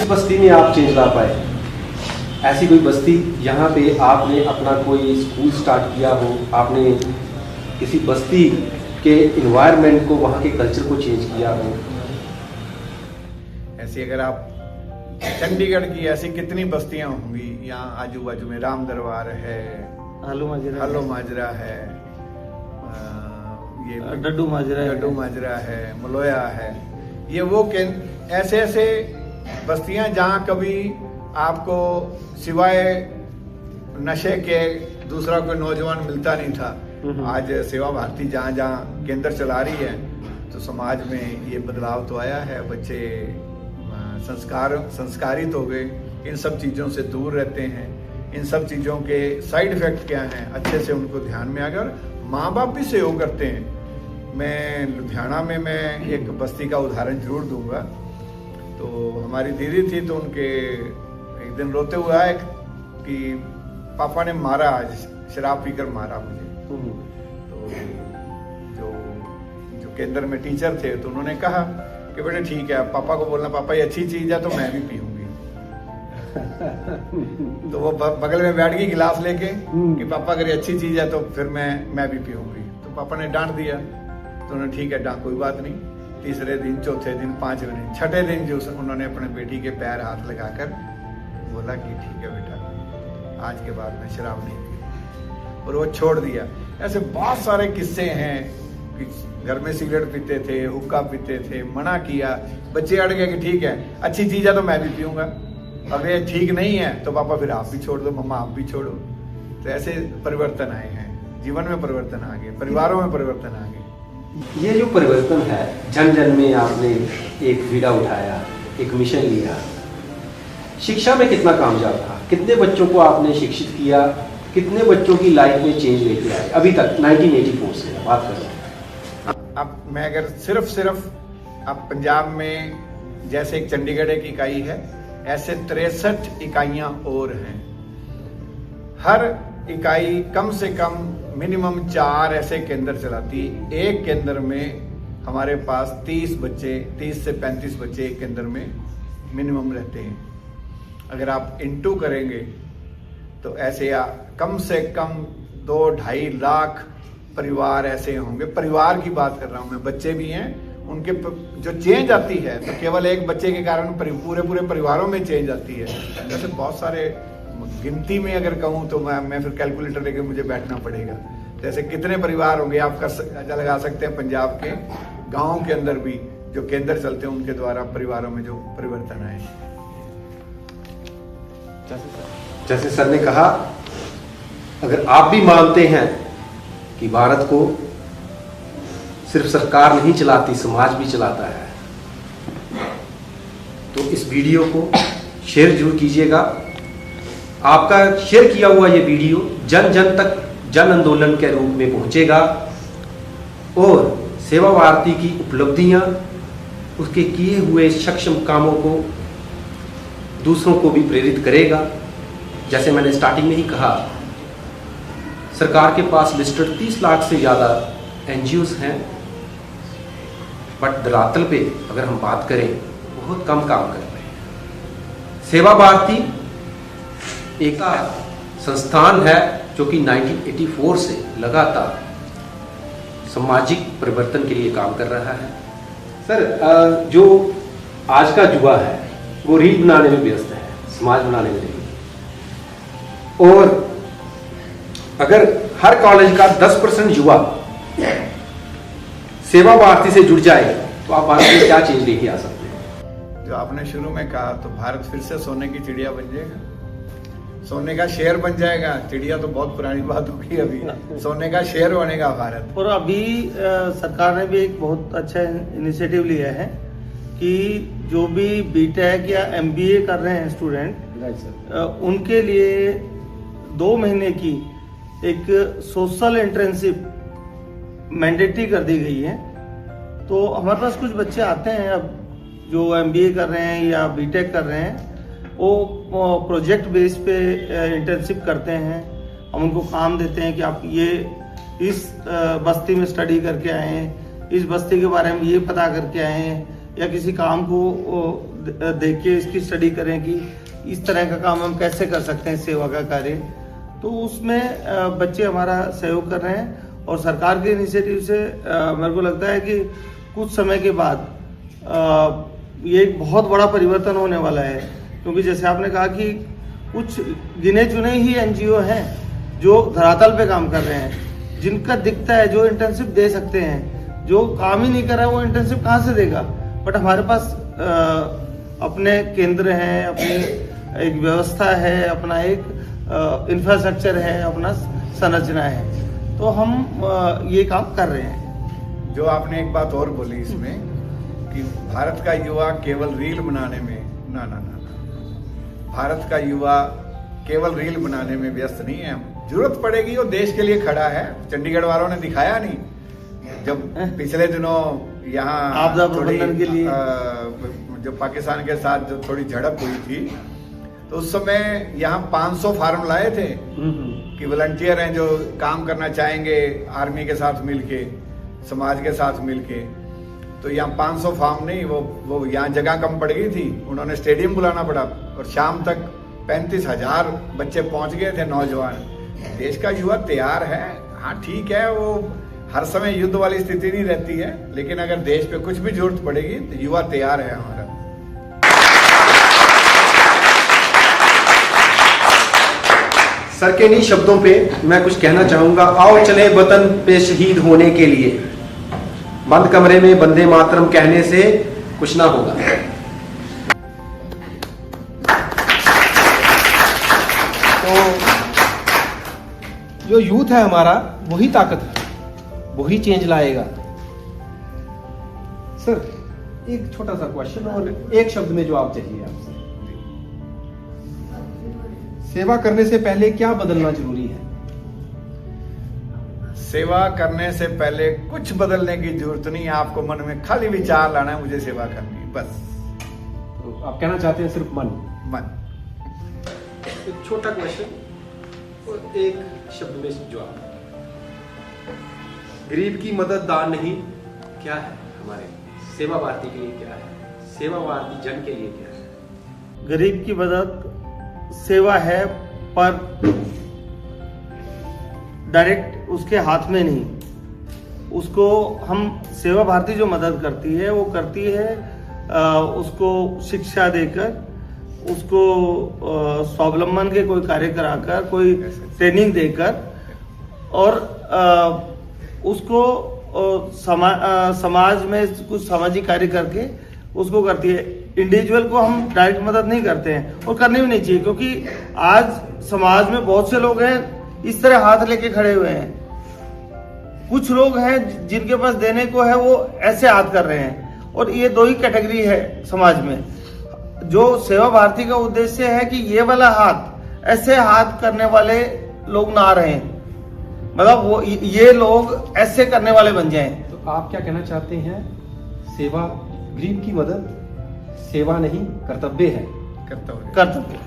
बस्ती में आप चेंज ला पाए? ऐसी कोई बस्ती यहाँ पे आपने अपना कोई स्कूल स्टार्ट किया हो, आपने किसी बस्ती के इन्वायरमेंट को, वहाँ के कल्चर को चेंज किया हो? ऐसी अगर आप चंडीगढ़ की ऐसी कितनी बस्तियां होंगी, यहाँ आजू बाजू में राम दरबार है, हलो माजरा है, ये डड्डू माजरा है, मलोया है। ये वो ऐसे ऐसे बस्तियां जहाँ कभी आपको सिवाय नशे के दूसरा कोई नौजवान मिलता नहीं था। आज सेवा भारती जहाँ जहाँ केंद्र चला रही है तो समाज में ये बदलाव तो आया है। बच्चे संस्कारित हो गए, इन सब चीज़ों से दूर रहते हैं। इन सब चीज़ों के साइड इफेक्ट क्या हैं अच्छे से उनको ध्यान में आ गया, और माँ बाप भी सहयोग करते हैं। मैं लुधियाना में मैं एक बस्ती का उदाहरण जरूर दूंगा। तो हमारी दीदी थी, तो उनके एक दिन रोते हुए आए कि पापा ने मारा, आज शराब पीकर मारा मुझे। तो जो केंद्र में टीचर थे तो उन्होंने कहा कि बेटे ठीक है, पापा को बोलना पापा ये अच्छी चीज है तो मैं भी पीऊंगी। तो वो बगल में बैठ गई गिलास लेके कि पापा अगर ये अच्छी चीज है तो फिर मैं भी पीऊंगी। तो पापा ने डांट दिया, तो उन्होंने ठीक है डांट, कोई बात नहीं। तीसरे दिन, चौथे दिन, पांचवें दिन, छठे दिन जो उन्होंने अपने बेटी के पैर हाथ लगाकर बोला कि ठीक है बेटा, आज के बाद मैं शराब नहीं पी, और वो छोड़ दिया। ऐसे बहुत सारे किस्से हैं कि घर में सिगरेट पीते थे, हुक्का पीते थे, मना किया, बच्चे अड़ गए कि ठीक है अच्छी चीज है तो मैं भी पीऊंगा, अब ये ठीक नहीं है तो पापा फिर आप भी छोड़ दो, मम्मा आप भी छोड़ो। तो ऐसे परिवर्तन आए हैं, जीवन में परिवर्तन आ गए, परिवारों में परिवर्तन आ गए। ये जो परिवर्तन है, जन जन में आपने एक बीड़ा उठाया, एक मिशन लिया, शिक्षा में कितना कामयाब था? कितने बच्चों को आपने शिक्षित किया? कितने बच्चों की लाइफ में चेंज लेके आए अभी तक? 1984 से बात कर रहे हैं। अब मैं अगर सिर्फ अब पंजाब में जैसे एक चंडीगढ़ एक इकाई है, ऐसे 63 इकाइयां और हैं। हर इकाई कम से कम मिनिमम 4 ऐसे केंद्र चलाती है। एक केंद्र में हमारे पास 30 से 35 बच्चे एक केंद्र में मिनिमम रहते हैं। अगर आप इंटू करेंगे तो ऐसे कम से कम 2-2.5 लाख परिवार ऐसे होंगे। परिवार की बात कर रहा हूं मैं, बच्चे भी हैं, उनके जो चेंज आती है तो केवल एक बच्चे के कारण पूरे परिवारों में चेंज आती है। जैसे बहुत सारे, गिनती में अगर कहूँ तो मैं फिर कैलकुलेटर लेके मुझे बैठना पड़ेगा। जैसे कितने परिवार होंगे आप लगा सकते हैं। पंजाब के गाँव के अंदर भी जो केंद्र चलते हैं उनके द्वारा परिवारों में जो परिवर्तन आए। जैसे सर ने कहा, अगर आप भी मानते हैं कि भारत को सिर्फ सरकार नहीं चलाती, समाज भी चलाता है, तो इस वीडियो को शेयर जरूर कीजिएगा। आपका शेयर किया हुआ ये वीडियो जन जन तक जन आंदोलन के रूप में पहुंचेगा और सेवा भारती की उपलब्धियां, उसके किए हुए सक्षम कामों को दूसरों को भी प्रेरित करेगा। जैसे मैंने स्टार्टिंग में ही कहा, सरकार के पास लिस्टेड 30 लाख से ज़्यादा NGOs हैं, बट धरातल पे अगर हम बात करें बहुत कम काम कर रहे हैं। सेवा भारती एक संस्थान है जो कि 1984 से लगातार सामाजिक परिवर्तन के लिए काम कर रहा है। सर, जो आज का युवा है वो रील बनाने में व्यस्त है, समाज बनाने में नहीं। और अगर हर कॉलेज का 10% युवा सेवा भारती से जुड़ जाए तो आप भारत में क्या चेंज लेके आ सकते हैं? जो आपने शुरू में कहा, तो भारत फिर से सोने की चिड़िया बन जाएगा, सोने का शेर बन जाएगा। चिड़िया तो बहुत पुरानी बात होगी, अभी सोने का शेर बनेगा भारत। और अभी सरकार ने भी एक बहुत अच्छा इनिशिएटिव लिया है कि जो भी बीटेक या MBA कर रहे हैं स्टूडेंट, उनके लिए 2 महीने की एक सोशल इंटर्नशिप मैंडेटरी कर दी गई है। तो हमारे पास कुछ बच्चे आते हैं अब जो MBA कर रहे हैं या बीटेक कर रहे हैं, वो प्रोजेक्ट बेस पे इंटर्नशिप करते हैं। हम उनको काम देते हैं कि आप ये इस बस्ती में स्टडी करके आए हैं, इस बस्ती के बारे में ये पता करके आए हैं, या किसी काम को देख के इसकी स्टडी करें कि इस तरह का काम हम कैसे कर सकते हैं, सेवा का कार्य, तो उसमें बच्चे हमारा सहयोग कर रहे हैं। और सरकार के इनिशिएटिव से मेरे को लगता है कि कुछ समय के बाद ये एक बहुत बड़ा परिवर्तन होने वाला है, क्योंकि जैसे आपने कहा कि कुछ गिने चुने ही एनजीओ हैं जो धरातल पे काम कर रहे हैं, जिनका दिखता है, जो इंटर्नशिप दे सकते हैं। जो काम ही नहीं कर रहा है वो इंटर्नशिप कहाँ से देगा? बट हमारे पास अपने केंद्र हैं, अपनी एक व्यवस्था है, अपना एक इंफ्रास्ट्रक्चर है, अपना संरचना है, तो हम ये काम कर रहे हैं। जो आपने एक बात और बोली इसमें कि भारत का युवा केवल रील बनाने में ना, भारत का युवा केवल रील बनाने में व्यस्त नहीं है। जरूरत पड़ेगी वो देश के लिए खड़ा है। चंडीगढ़ वालों ने दिखाया नहीं, जब पिछले दिनों यहाँ आपदा प्रबंधन के लिए जो पाकिस्तान के साथ जो थोड़ी झड़प हुई थी, तो उस समय यहाँ 500 फार्म लाए थे कि वॉलंटियर हैं जो काम करना चाहेंगे आर्मी के साथ मिलके, समाज के साथ मिलके। तो यहाँ 500 फार्म नहीं, वो यहाँ जगह कम पड़ गई थी, उन्होंने स्टेडियम बुलाना पड़ा और शाम तक 35,000 बच्चे पहुंच गए थे, नौजवान। देश का युवा तैयार है। हाँ ठीक है, वो हर समय युद्ध वाली स्थिति नहीं रहती है, लेकिन अगर देश पे कुछ भी जरूरत पड़ेगी तो युवा तैयार है हमारा। सर के इन्हीं शब्दों पे मैं कुछ कहना चाहूंगा। आओ चले वतन पे शहीद होने के लिए, बंद कमरे में वंदे मातरम कहने से कुछ ना होगा। तो जो यूथ है हमारा, वही ताकत है, वही चेंज लाएगा। सर एक छोटा सा क्वेश्चन और एक शब्द में जवाब चाहिए आपसे। सेवा करने से पहले क्या बदलना जरूरी है? सेवा करने से पहले कुछ बदलने की जरूरत नहीं है। आपको मन में खाली विचार लाना है, मुझे सेवा करनी है, बस। तो आप कहना चाहते हैं सिर्फ मन? एक छोटा क्वेश्चन और एक शब्द में जवाब। गरीब की मदद दान नहीं, क्या है हमारे सेवा भारती के लिए? क्या है सेवा भारती जन के लिए? क्या है गरीब की मदद? सेवा है, पर डायरेक्ट उसके हाथ में नहीं। उसको हम सेवा भारती जो मदद करती है वो करती है उसको शिक्षा देकर, उसको स्वावलंबन के कोई कार्य कराकर, कोई ट्रेनिंग देकर, और उसको समाज में कुछ सामाजिक कार्य करके उसको करती है। इंडिविजुअल को हम डायरेक्ट मदद नहीं करते हैं और करनी भी नहीं चाहिए, क्योंकि आज समाज में बहुत से लोग हैं इस तरह हाथ लेके खड़े हुए हैं। कुछ लोग हैं जिनके पास देने को है, वो ऐसे हाथ कर रहे हैं, और ये दो ही कैटेगरी है समाज में। जो सेवा भारती का उद्देश्य है कि ये वाला हाथ, ऐसे हाथ करने वाले लोग ना रहें, मतलब वो ये लोग ऐसे करने वाले बन जाएं। तो आप क्या कहना चाहते हैं? सेवा, गरीब की मदद सेवा नहीं, कर्तव्य है। कर्तव्य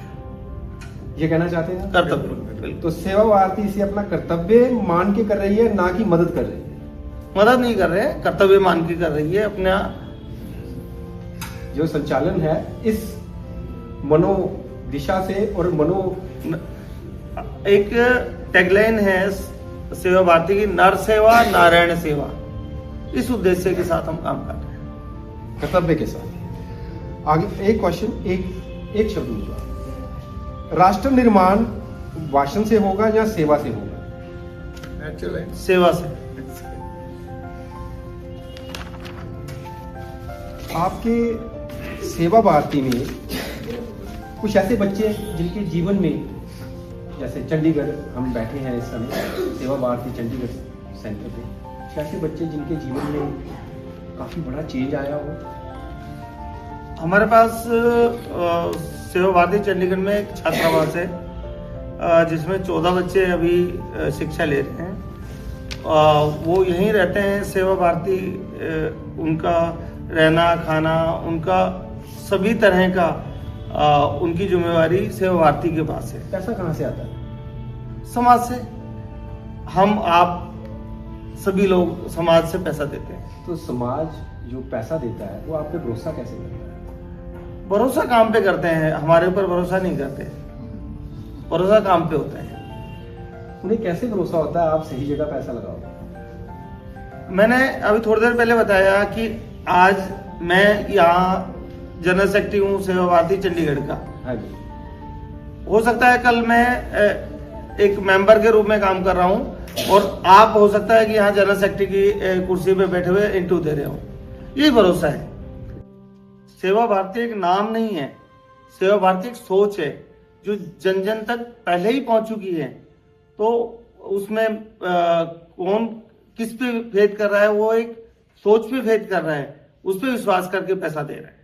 ये कहना चाहते हैं? कर्तव्य। तो सेवा भारती इसे अपना कर्तव्य मान के कर रही है, ना कि मदद कर रही है? मदद नहीं कर रहे हैं, कर्तव्य मान के कर रही है। अपना जो संचालन है इस मनो दिशा से और मनो, एक टैगलाइन है सेवा भारती की, नर सेवा नारायण सेवा। इस उद्देश्य के साथ हम काम कर रहे हैं, कर्तव्य के साथ। आगे एक क्वेश्चन, एक शब्द में जवाब। राष्ट्र निर्माण भाषण से होगा या सेवा से होगा? सेवा से। आपके सेवा भारती में कुछ ऐसे बच्चे जिनके जीवन में, जैसे चंडीगढ़ हम बैठे हैं इस समय सेवा भारती चंडीगढ़ सेंटर पे, कुछ ऐसे बच्चे जिनके जीवन में काफी बड़ा चेंज आया हो? हमारे पास सेवा भारती चंडीगढ़ में एक छात्रावास है जिसमें 14 बच्चे अभी शिक्षा ले रहे हैं। वो यहीं रहते हैं। सेवा भारती उनका रहना खाना, उनका सभी तरह का उनकी जिम्मेवारी सेवा भारती के पास है। पैसा कहाँ से आता है? समाज से। हम आप सभी लोग समाज से पैसा देते हैं। तो समाज जो पैसा देता है वो आप पे भरोसा कैसे करता है? भरोसा काम पे करते हैं, हमारे ऊपर भरोसा नहीं करते, भरोसा काम पे होता है। उन्हें कैसे भरोसा होता है आप सही जगह पैसा लगाओगे? मैंने अभी थोड़ी देर पहले बताया कि आज मैं यहाँ जनरल सेक्रेटरी हूँ सेवा भारती चंडीगढ़ का। हाँ जी। हो सकता है कल मैं एक मेंबर के रूप में काम कर रहा हूँ और आप हो सकता है कि यहाँ जनरल सेक्रेटरी की कुर्सी पे बैठे हुए इंटरव्यू दे रहे हो। यही भरोसा है। सेवा भारती एक नाम नहीं है, सेवा भारती एक सोच है जो जन जन तक पहले ही पहुंच चुकी है। तो उसमें कौन किस पे भेद कर रहा है, वो एक सोच पे भेद कर रहा है, उस पे विश्वास करके पैसा दे रहा है।